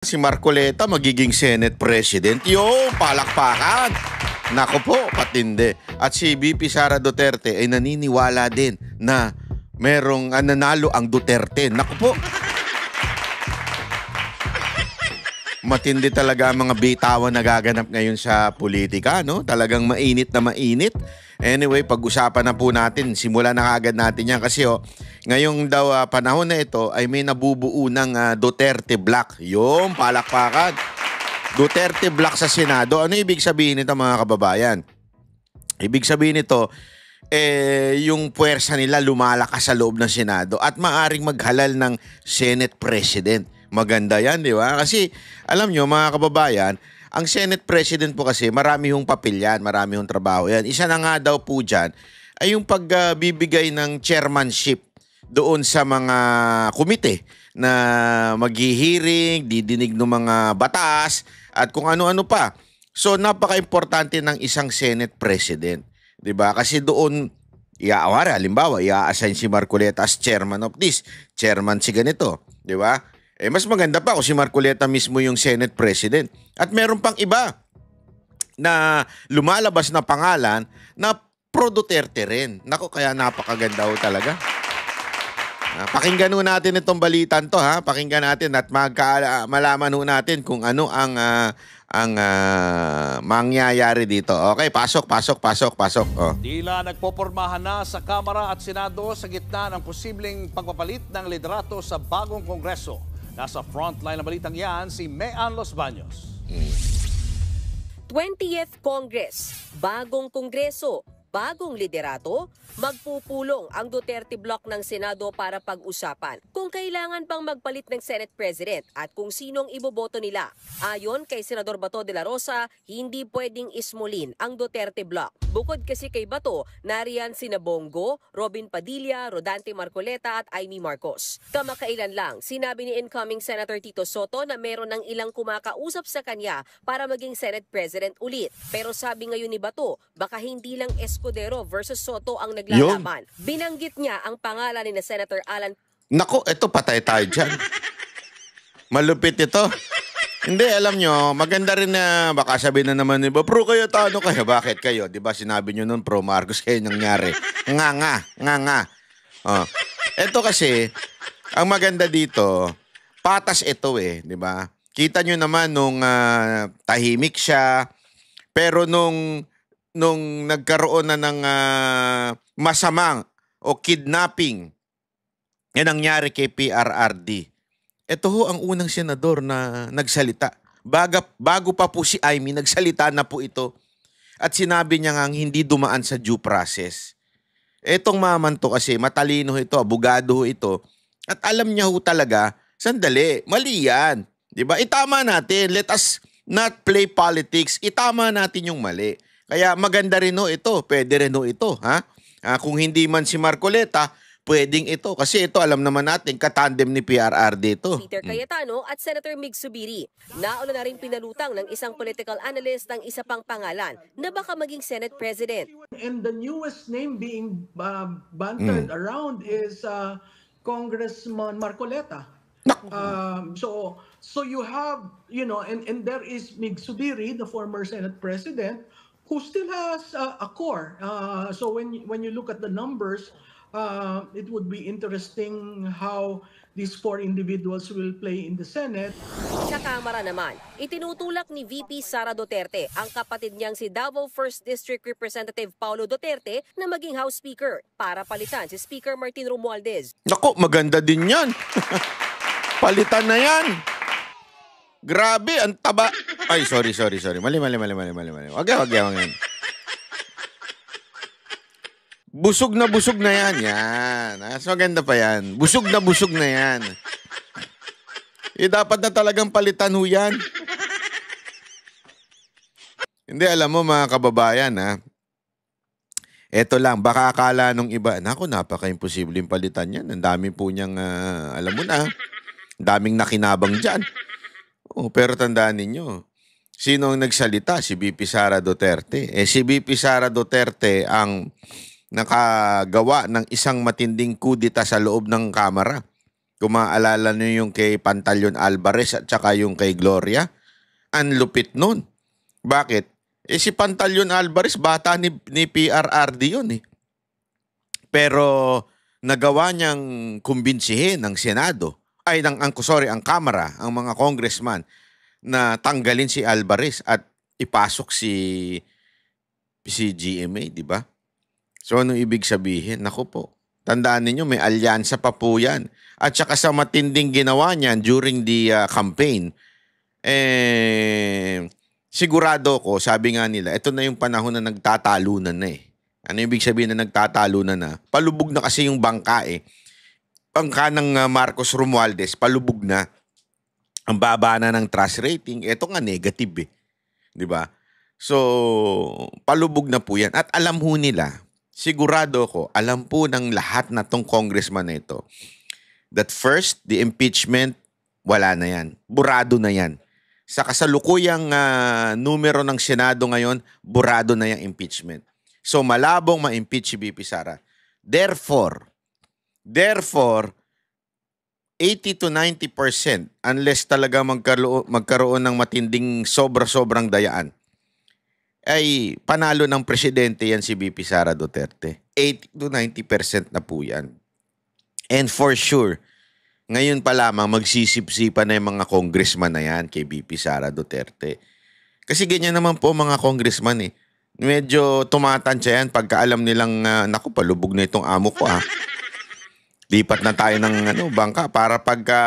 Si Marcoleta magiging Senate President. Yo, palakpakan! Nako po, patindi. At si VP Sara Duterte ay naniniwala din na merong nanalo ang Duterte. Nako po. Matindi talaga ang mga bitawan na gaganap ngayon sa politika, no? Talagang mainit na mainit. Anyway, pag-usapan na po natin. Simulan na agad natin yan kasi ngayong daw panahon na ito ay may nabubuo ng Duterte Block. Yung palakpakan. Duterte Block sa Senado. Ano ibig sabihin nito mga kababayan? Ibig sabihin nito, yung puwersa nila lumalakas sa loob ng Senado at maaring maghalal ng Senate President. Maganda yan, di ba? Kasi alam nyo mga kababayan, ang Senate President po kasi marami hong papel yan, marami hong trabaho yan. Isa na nga daw po dyan ay yung pagbibigay ng chairmanship doon sa mga komite na maghihiring, didinig ng mga batas at kung ano-ano pa. So napaka-importante ng isang Senate President, 'di ba? Kasi doon halimbawa, i-assign si Marcoleta as chairman of this, chairman si ganito, 'di ba? Mas maganda pa kung si Marcoleta mismo yung Senate President. At meron pang iba na lumalabas na pangalan na pro-Duterte rin. Nako, kaya napakaganda ho talaga. Pakinggan ho natin itong balitan to, ha? Pakinggan natin at malaman ho natin kung ano ang mangyayari dito. Okay, pasok. Oh. Tila nagpopormahan na sa Kamara at Senado sa gitna ng posibleng pagpapalit ng liderato sa bagong Kongreso. Nasa frontline na balitang yan si Mean Los Baños. 20th Congress, bagong Kongreso, bagong liderato, magpupulong ang Duterte Block ng Senado para pag-usapan kung kailangan pang magpalit ng Senate President at kung sinong iboboto nila. Ayon kay Senador Bato de la Rosa, hindi pwedeng ismulin ang Duterte Block. Bukod kasi kay Bato, nariyan sina Bongo, Robin Padilla, Rodante Marcoleta at Amy Marcos. Kamakailan lang, sinabi ni incoming Senator Tito Soto na meron ng ilang kumakausap sa kanya para maging Senate President ulit. Pero sabi ngayon ni Bato, baka hindi lang Escudero versus Soto ang naglalaban. Binanggit niya ang pangalan ni Senator Alan. Nako, eto patay tayo dyan. Malupit ito. Hindi, alam nyo, maganda rin na baka sabihin na naman, iba, pro kayo, tano kayo. Bakit kayo? Diba sinabi nyo nun, pro Marcos kayo nangyari. Nga. Oh. Ito kasi, ang maganda dito, patas ito diba? Kita nyo naman nung tahimik siya, pero nung nagkaroon na ng masamang o kidnapping yan nangyari kay PRRD. Ito ho ang unang senador na nagsalita. Bago pa po si Amy, nagsalita na po ito. At sinabi niya nga hindi dumaan sa due process. Etong maman to kasi matalino ito, abogado ito. At alam niya ho talaga, sandali, mali yan. Diba? Itama natin. Let us not play politics. Itama natin yung mali. Kaya maganda rin ho ito. Pwede rin ho ito. Ha? Kung hindi man si Marcoleta, pwedeng ito. Kasi ito, alam naman natin, katandem ni PRRD ito. Peter Cayetano at Senator Mig Zubiri. Nauna na rin pinalutang ng isang political analyst ng isa pang pangalan na baka maging Senate President. And the newest name being bantered around is Congressman Marcoleta. So you have, and there is Mig Zubiri, the former Senate President, who still has a core. So when you look at the numbers, it would be interesting how these four individuals will play in the Senate. Sa Kamara naman, itinutulak ni VP Sara Duterte ang kapatid niyang si Davao 1st District Representative Paulo Duterte na maging House Speaker para palitan si Speaker Martin Romualdez. Naku, maganda din yan. Palitan na yan. Grabe, ang taba. Ay, sorry. Mali. Wag yan. Busog na yan. Mas maganda pa yan. Busog na yan. Dapat na talagang palitan ho yan. Hindi, alam mo mga kababayan, eto lang, baka akala nung iba, naku, napaka-imposibleng palitan yan. Ang dami po niyang, alam mo na, daming nakinabang dyan. Pero tandaan ninyo, sino ang nagsalita? Si VP Sara Duterte. Si VP Sara Duterte ang nakagawa ng isang matinding kudita sa loob ng Kamara. Kung maaalala nyo yung kay Pantaleon Alvarez at saka yung kay Gloria, ang lupit nun. Bakit? Si Pantaleon Alvarez, bata ni PRRD yun eh. Pero nagawa niyang kumbinsihin ng Senado, ang Kamara, ang mga congressman, na tanggalin si Alvarez at ipasok si GMA, di ba? So ano ibig sabihin? Naku po, tandaan ninyo, may alyansa pa po yan. At saka sa matinding ginawa niyan during the campaign, sigurado ko, sabi nga nila, ito na yung panahon na nagtatalunan na eh. Ano ibig sabihin na nagtatalunan na? Palubog na kasi yung bangka eh. Bangka ng Marcos Romualdez, palubog na. Ang baba na ng trust rating, ito nga negative eh. Di ba? So, palubog na po yan. At alam ho nila, sigurado ko, alam po ng lahat na tong congressman na ito, that first, the impeachment, wala na yan. Burado na yan. Sa kasalukuyang numero ng Senado ngayon, burado na yung impeachment. So, malabong ma-impeach si BP Sara. Therefore, 80 to 90%, unless talaga magkaroon ng matinding sobrang dayaan, ay panalo ng presidente yan si BP Sara Duterte. 80 to 90% na po yan. And for sure, ngayon pa lamang magsisip-sipan na yung mga congressman na yan kay BP Sara Duterte. Kasi ganyan naman po mga congressman eh. Medyo tumatansya yan pagka alam nilang, naku, palubog na itong amo ko ah. Lipat na tayo ng bangka para pagka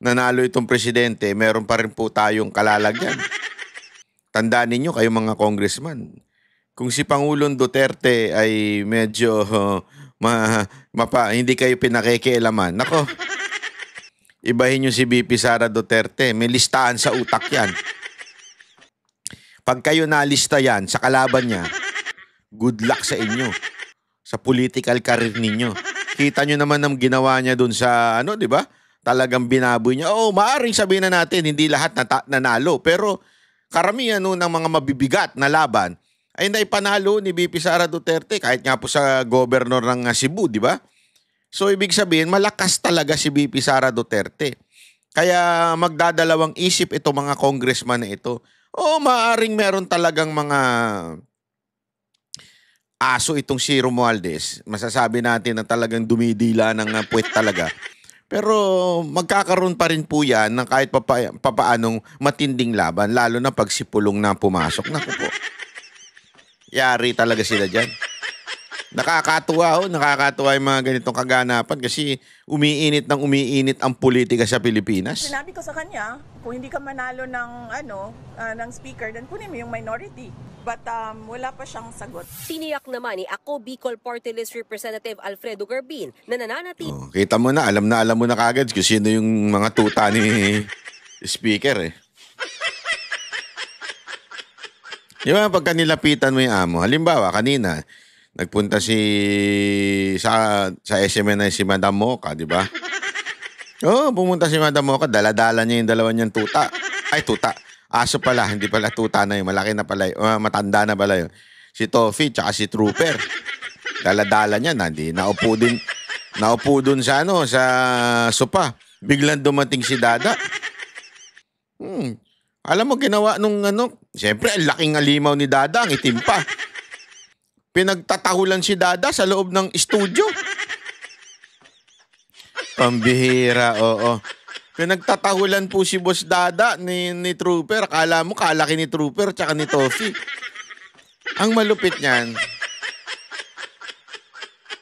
nanalo itong presidente, meron pa rin po tayong kalalagyan. Tandaan ninyo kayo mga congressman, kung si Pangulong Duterte ay medyo hindi kayo pinakikialaman, nako, ibahin nyo si BP Sara Duterte, may listahan sa utak yan. Pag kayo nalista yan sa kalaban niya, good luck sa inyo, sa political career ninyo. Kita nyo naman ang ginawa niya dun sa, di ba? Talagang binaboy niya. Maaaring sabihin na natin, hindi lahat nanalo. Pero karamihan ng mga mabibigat na laban ay naipanalo ni BP Sara Duterte kahit nga po sa governor ng Cebu, di ba? So ibig sabihin, malakas talaga si BP Sara Duterte. Kaya magdadalawang isip itong mga congressman na ito. Maaaring meron talagang mga aso itong si Romualdez. Masasabi natin na talagang dumidila ng puwet talaga. Pero magkakaroon pa rin po yan ng kahit papaanong matinding laban, lalo na pag si Pulong na pumasok. Naku po. Yari talaga sila dyan. Nakakatuwa yung mga ganitong kaganapan kasi umiinit ang politika sa Pilipinas. Sinabi ko sa kanya, kung hindi ka manalo ng ng speaker, then kunin mo yung minority. But wala pa siyang sagot. Tiniyak naman ni Ako Bicol Party List Representative Alfredo Garbin na nananatili. Kita mo na, alam mo na kagad kung sino yung mga tuta ni speaker eh. Di ba pagka nilapitan mo yung amo, halimbawa kanina, nagpunta sa SMNI si Madam Mocha, di ba? Pumunta si Madam Mocha, dala-dala niya yung dalawa niyang tuta. Ay, tuta. Aso pala, hindi pala tuta na yun. Malaki na pala yun. Matanda na pala yun. Si Toffee, tsaka si Trooper. Dala-dala niya na. Naupo dun sa sopa. Biglang dumating si Dada. Alam mo, ginawa nung siyempre, ang laking alimaw ni Dada, ang itim pa. Pinagtatahulan si Dada sa loob ng studio. Pambihira, oo. Pinagtatahulan po si Boss Dada ni Trooper. Akala mo, kalaki ni Trooper tsaka ni Toffee. Ang malupit niyan,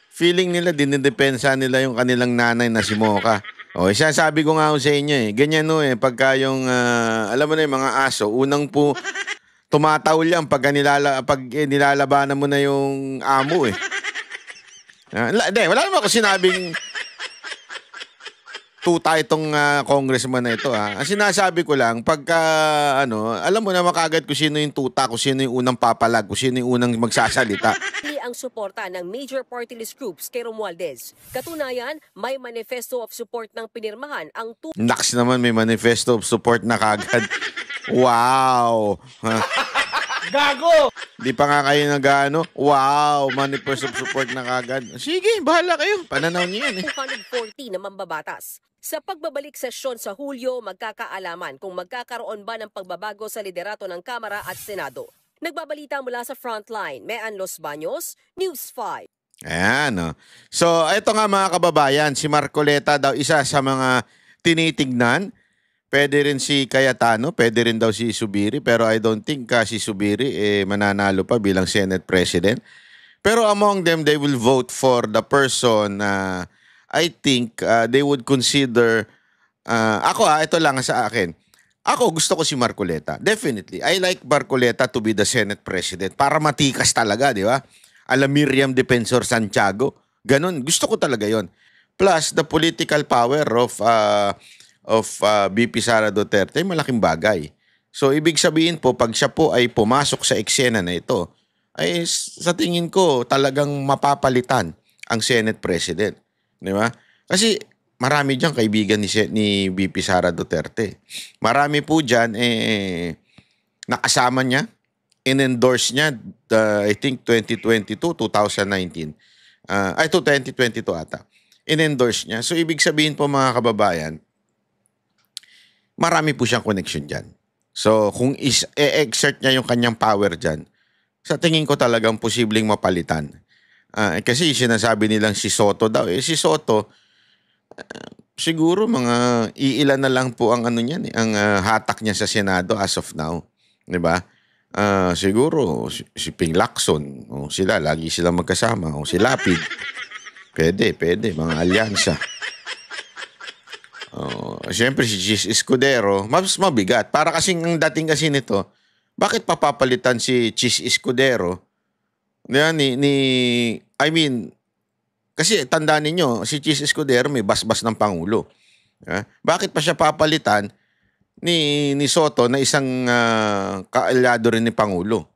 feeling nila, dinidepensa nila yung kanilang nanay na si Mocha. Sabi ko nga sa inyo ganyan pagka yung, alam mo na yung mga aso, unang po, tumatawol yan pag nilalabanan mo na yung amo eh. Wala naman ako sinabing tuta itong congressman na ito. Ang sinasabi ko lang, pagka alam mo na makagad kung sino yung tuta, kung sino yung unang papalag, kung sino yung unang magsasalita. Ang suporta ng major party list groups kay Romualdez. Katunayan, may manifesto of support ng pinirmahan ang Naks naman, may manifesto of support na kagad. Wow! Di pa nga kayo nag-ano, wow, manifest of support na kagad. Sige, bahala kayo. Pananaw niyo yan 240 na mambabatas. Sa pagbabalik sesyon sa Hulyo, magkakaalaman kung magkakaroon ba ng pagbabago sa liderato ng Kamara at Senado. Nagbabalita mula sa Frontline, Mean Los Baños, News 5. Ayan, no. So, ito nga mga kababayan, si Marcoleta daw isa sa mga tinitignan. Pwede rin si Cayetano, pwede rin daw si Zubiri, pero I don't think si Zubiri mananalo pa bilang Senate President. Pero among them, they will vote for the person na I think they would consider, ito lang sa akin. Ako, gusto ko si Marcoleta. Definitely. I like Marcoleta to be the Senate President para matikas talaga, di ba? Ala Miriam Defensor Santiago. Ganon. Gusto ko talaga yon. Plus, the political power of VP Sara Duterte, malaking bagay. So, ibig sabihin po, pag siya po ay pumasok sa eksena na ito, ay sa tingin ko talagang mapapalitan ang Senate President. Di ba? Kasi marami dyan kaibigan ni VP Sara Duterte. Marami po dyan nakasama niya, in-endorse niya, I think 2022, 2019. 2022 ata. In-endorse niya. So, ibig sabihin po mga kababayan, marami po siyang connection dyan. So, kung exert niya yung kanyang power dyan, sa tingin ko talagang posibleng mapalitan. Kasi sinasabi nilang si Soto daw. Si Soto, siguro mga iilan na lang po ang niyan, ang hatak niya sa Senado as of now. 'Di ba? Siguro si Ping Lacson, sila lagi silang magkasama, si Lapid. Pwede mga alyansa. Siyempre si Chis Escudero, mas mabigat. Para kasing ang dating kasi nito, bakit papapalitan si Chis Escudero? Kasi tandaan ninyo, si Chis Escudero may basbas ng Pangulo. Bakit pa siya papalitan ni Soto na isang kaalyado rin ni Pangulo?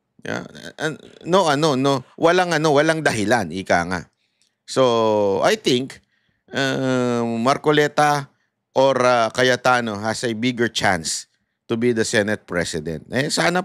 Walang dahilan, ika nga. So, I think Marcoleta or Cayetano has a bigger chance to be the Senate President. Sana po